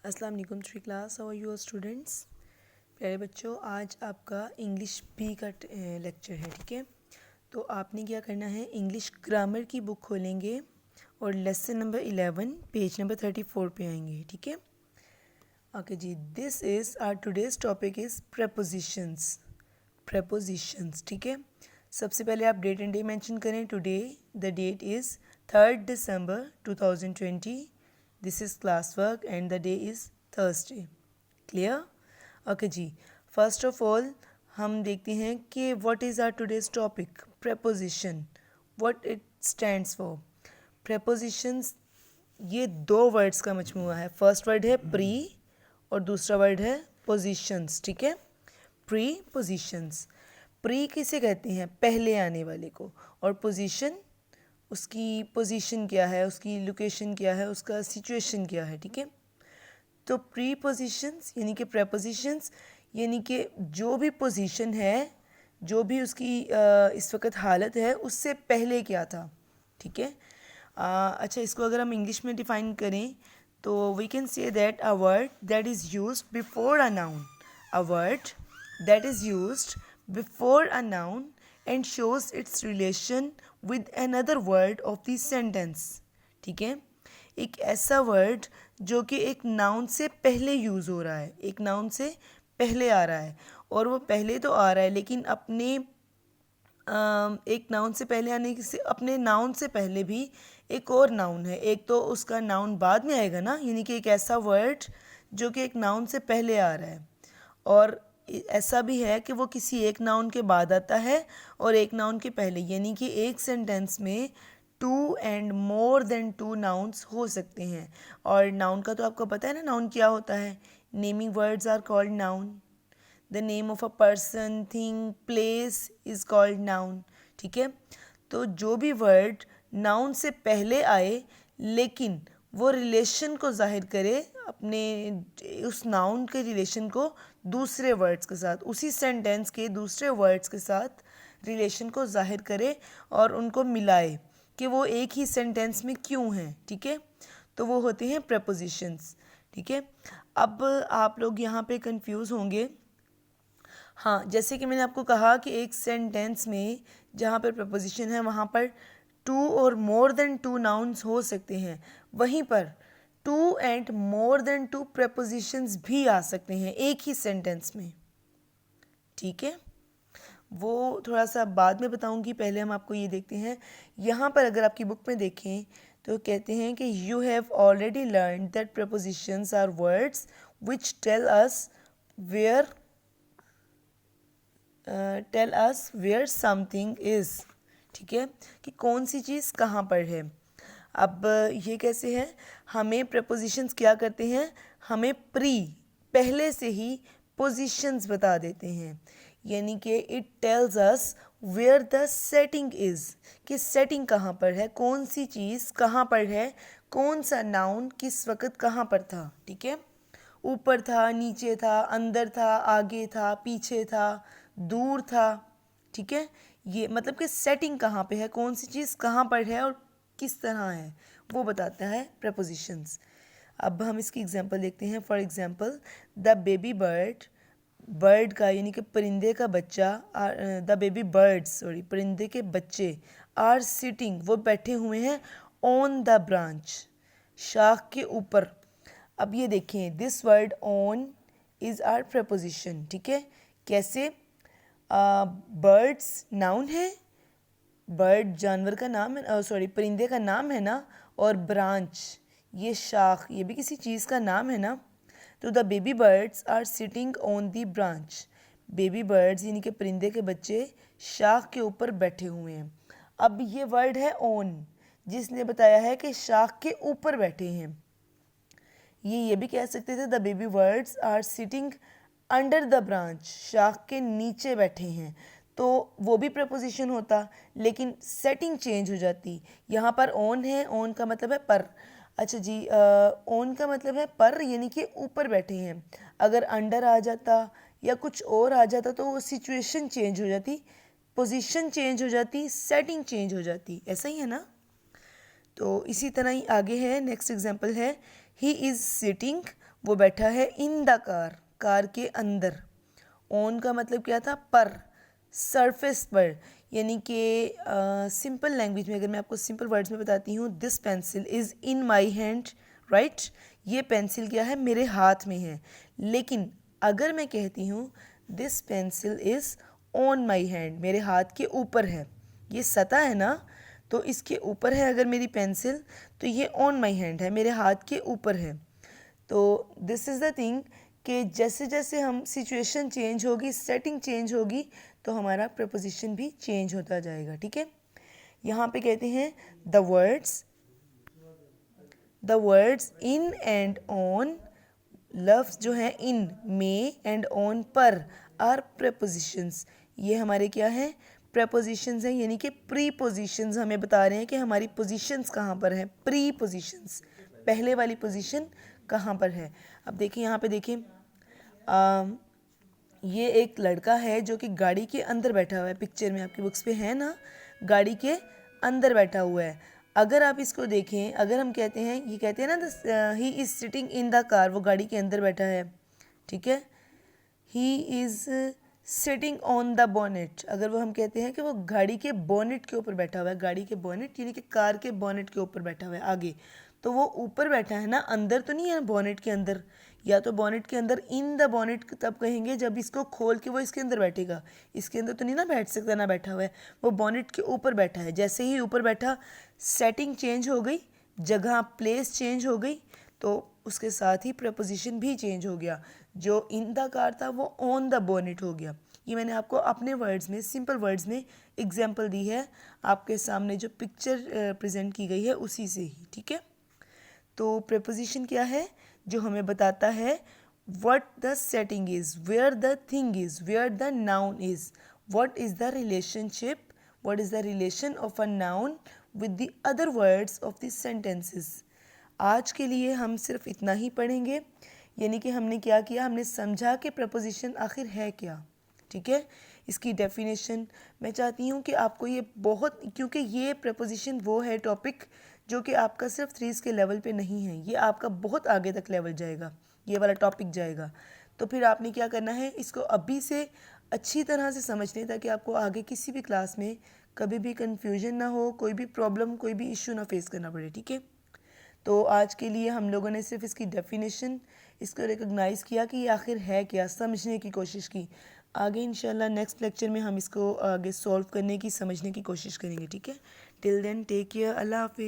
अस्सलाम वालेकुम three class. How are you students. प्यारे बच्चों, आज आपका इंग्लिश बी का लेक्चर है। ठीक है, तो आपने क्या करना है, इंग्लिश ग्रामर की बुक खोलेंगे और लेसन नंबर 11 पेज नंबर 34 पे आएंगे। ठीक है, ओके जी। This is our today's topic is prepositions. Prepositions, ठीक है। सबसे पहले आप डेट एंड डे मेंशन करें। Today the date is 3 December 2020। This is class work and the day is Thursday. Clear? Okay जी। फर्स्ट ऑफ ऑल हम देखते हैं कि what is our today's topic. Preposition, what it stands for. Prepositions ये दो words का मजमूआ है। First word है प्री और दूसरा वर्ड है पोजिशंस। ठीक है, प्री पोजिशंस। प्री किसे कहते हैं, पहले आने वाले को, और पोजीशन उसकी पोजीशन क्या है, उसकी लोकेशन क्या है, उसका सिचुएशन क्या है। ठीक है, तो प्री पोजिशंस यानी कि प्रेपोजिशंस यानी कि जो भी पोजीशन है, जो भी उसकी इस वक्त हालत है, उससे पहले क्या था। ठीक है, अच्छा, इसको अगर हम इंग्लिश में डिफाइन करें तो we can say that a word that is used before a noun. A word that is used before a noun and shows its relation with another word of the sentence. ठीक है, एक ऐसा word जो कि एक noun से पहले use हो रहा है, एक नाउन से पहले आ रहा है, और वो पहले तो आ रहा है लेकिन अपने एक नाउन से पहले आने से अपने नाउन से पहले भी एक और नाउन है, एक तो उसका नाउन बाद में आएगा ना, यानी कि एक ऐसा वर्ड जो कि एक नाउन से पहले आ रहा है, और ऐसा भी है कि वो किसी एक नाउन के बाद आता है और एक नाउन के पहले, यानी कि एक सेंटेंस में 2 एंड मोर देन 2 नाउन्स हो सकते हैं। और नाउन का तो आपको पता है ना, नाउन क्या होता है। Naming words are called noun. The name of a person, thing, place is called noun. ठीक है, तो जो भी वर्ड नाउन से पहले आए लेकिन वो रिलेशन को जाहिर करे, अपने उस नाउन के रिलेशन को दूसरे वर्ड्स के साथ, उसी सेंटेंस के दूसरे वर्ड्स के साथ रिलेशन को जाहिर करे और उनको मिलाए कि वो एक ही सेंटेंस में क्यों हैं। ठीक है, तो वो होते हैं प्रेपोजिशंस। ठीक है, अब आप लोग यहाँ पे कंफ्यूज होंगे। हाँ, जैसे कि मैंने आपको कहा कि एक सेंटेंस में जहाँ पर प्रपोजिशन है वहाँ पर 2 और मोर देन 2 नाउन्स हो सकते हैं, वहीं पर 2 एंड मोर देन 2 प्रपोजिशंस भी आ सकते हैं एक ही सेंटेंस में। ठीक है, वो थोड़ा सा बाद में बताऊंगी, पहले हम आपको ये देखते हैं। यहाँ पर अगर आपकी बुक में देखें तो कहते हैं कि you have already learn that prepositions are words which tell us where something is. ठीक है, कि कौन सी चीज़ कहाँ पर है। अब ये कैसे है, हमें प्रपोजिशंस क्या करते हैं, हमें पहले से ही पोजिशंस बता देते हैं, यानी कि it tells us where the setting is, कि सेटिंग कहाँ पर है, कौन सी चीज़ कहाँ पर है, कौन सा नाउन किस वक्त कहाँ पर था। ठीक है, ऊपर था, नीचे था, अंदर था, आगे था, पीछे था, दूर था। ठीक है, ये मतलब कि सेटिंग कहाँ पे है, कौन सी चीज़ कहाँ पर है और किस तरह है, वो बताता है प्रपोजिशंस। अब हम इसकी एग्जांपल देखते हैं। For example, the baby bird, bird का यानी कि परिंदे का बच्चा, द बेबी बर्ड्स, सॉरी, परिंदे के बच्चे, आर सिटिंग, वो बैठे हुए हैं, ऑन द ब्रांच, शाख के ऊपर। अब ये देखें, this word on is our preposition. ठीक है, कैसे, बर्ड्स नाउन है, बर्ड जानवर का नाम है, सॉरी परिंदे का नाम है ना, और ब्रांच ये शाख, ये भी किसी चीज़ का नाम है ना। तो the baby birds are sitting on the branch, baby birds यानी कि परिंदे के बच्चे शाख के ऊपर बैठे हुए हैं। अब ये वर्ड है ऑन, जिसने बताया है कि शाख के ऊपर बैठे हैं। ये भी कह सकते थे the baby birds are sitting under the branch, शाख के नीचे बैठे हैं, तो वो भी प्रपोजिशन होता, लेकिन सेटिंग चेंज हो जाती। यहाँ पर ऑन है, ऑन का मतलब है पर। अच्छा जी, ऑन का मतलब है पर, यानी कि ऊपर बैठे हैं। अगर अंडर आ जाता या कुछ और आ जाता तो वो सिचुएशन चेंज हो जाती, पोजीशन चेंज हो जाती, सेटिंग चेंज हो जाती। ऐसा ही है ना। तो इसी तरह ही आगे है, नेक्स्ट एग्जांपल है, ही इज़ सिटिंग वो बैठा है इन द कार, कार के अंदर। ऑन का मतलब क्या था, पर, सरफेस पर, यानी कि सिंपल लैंग्वेज में अगर मैं आपको सिंपल वर्ड्स में बताती हूँ, this pencil is in my hand, right. ये पेंसिल क्या है, मेरे हाथ में है। लेकिन अगर मैं कहती हूँ this pencil is on my hand, मेरे हाथ के ऊपर है, ये सतह है ना, तो इसके ऊपर है अगर मेरी पेंसिल, तो ये ऑन माई हैंड है, मेरे हाथ के ऊपर है। तो दिस इज़ द थिंग कि जैसे जैसे हम सिचुएशन चेंज होगी, सेटिंग चेंज होगी, तो हमारा प्रपोजिशन भी चेंज होता जाएगा, ठीक है। यहाँ पे कहते हैं the words in and on, लफ्ज़ जो है इन, में एंड ऑन, पर, आर प्रपोजिशंस। ये हमारे क्या है, प्रपोजिशंस हैं, यानी कि प्री पोजिशंस हमें बता रहे हैं कि हमारी पोजिशंस कहाँ पर है। प्री पोजिशंस, पहले वाली पोजीशन कहाँ पर है। अब देखिए यहाँ पे देखिए, ये एक लड़का है जो कि गाड़ी के अंदर बैठा हुआ है, पिक्चर में आपकी बुक्स पे है ना, गाड़ी के अंदर बैठा हुआ है। अगर आप इसको देखें, अगर हम कहते हैं, ये कहते हैं ना he is sitting in the car, वो गाड़ी के अंदर बैठा है, ठीक है। He is sitting on the bonnet, अगर वो हम कहते हैं कि वो गाड़ी के बोनेट के ऊपर बैठा हुआ है, गाड़ी के बोनेट यानी कि कार के बोनेट के ऊपर बैठा हुआ है आगे, तो वो ऊपर बैठा है ना, अंदर तो नहीं है बोनेट के अंदर। या तो बोनेट के अंदर, इन द बोनेट तब कहेंगे जब इसको खोल के वो इसके अंदर बैठेगा, इसके अंदर तो नहीं ना बैठ सकता, ना बैठा हुआ है, वो बोनेट के ऊपर बैठा है। जैसे ही ऊपर बैठा, सेटिंग चेंज हो गई, जगह प्लेस चेंज हो गई, तो उसके साथ ही प्रपोजिशन भी चेंज हो गया। जो इन द कार था वो ऑन द बोनेट हो गया। ये मैंने आपको अपने वर्ड्स में, सिंपल वर्ड्स में एग्जाम्पल दी है, आपके सामने जो पिक्चर प्रेजेंट की गई है उसी से ही, ठीक है। तो प्रपोजिशन क्या है, जो हमें बताता है what the setting is, where the thing is, where the noun is, what is the relationship, what is the relation of a noun with the other words of the sentences. आज के लिए हम सिर्फ इतना ही पढ़ेंगे, यानी कि हमने क्या किया, हमने समझा कि प्रपोजिशन आखिर है क्या, ठीक है। इसकी डेफिनेशन मैं चाहती हूँ कि आपको ये बहुत, क्योंकि ये प्रपोजिशन वो है टॉपिक जो कि आपका सिर्फ 3 के लेवल पे नहीं है, ये आपका बहुत आगे तक लेवल जाएगा, ये वाला टॉपिक जाएगा। तो फिर आपने क्या करना है, इसको अभी से अच्छी तरह से समझने, ताकि आपको आगे किसी भी क्लास में कभी भी कन्फ्यूजन ना हो, कोई भी प्रॉब्लम, कोई भी इश्यू ना फेस करना पड़े, ठीक है। तो आज के लिए हम लोगों ने सिर्फ इसकी डेफिनेशन, इसको रिकॉग्नाइज़ किया कि ये आखिर है क्या, समझने की कोशिश की। आगे इंशाल्लाह नेक्स्ट लेक्चर में हम इसको आगे सॉल्व करने की, समझने की कोशिश करेंगे, ठीक है। टिल देन टेक केयर, अल्लाह हाफिज़।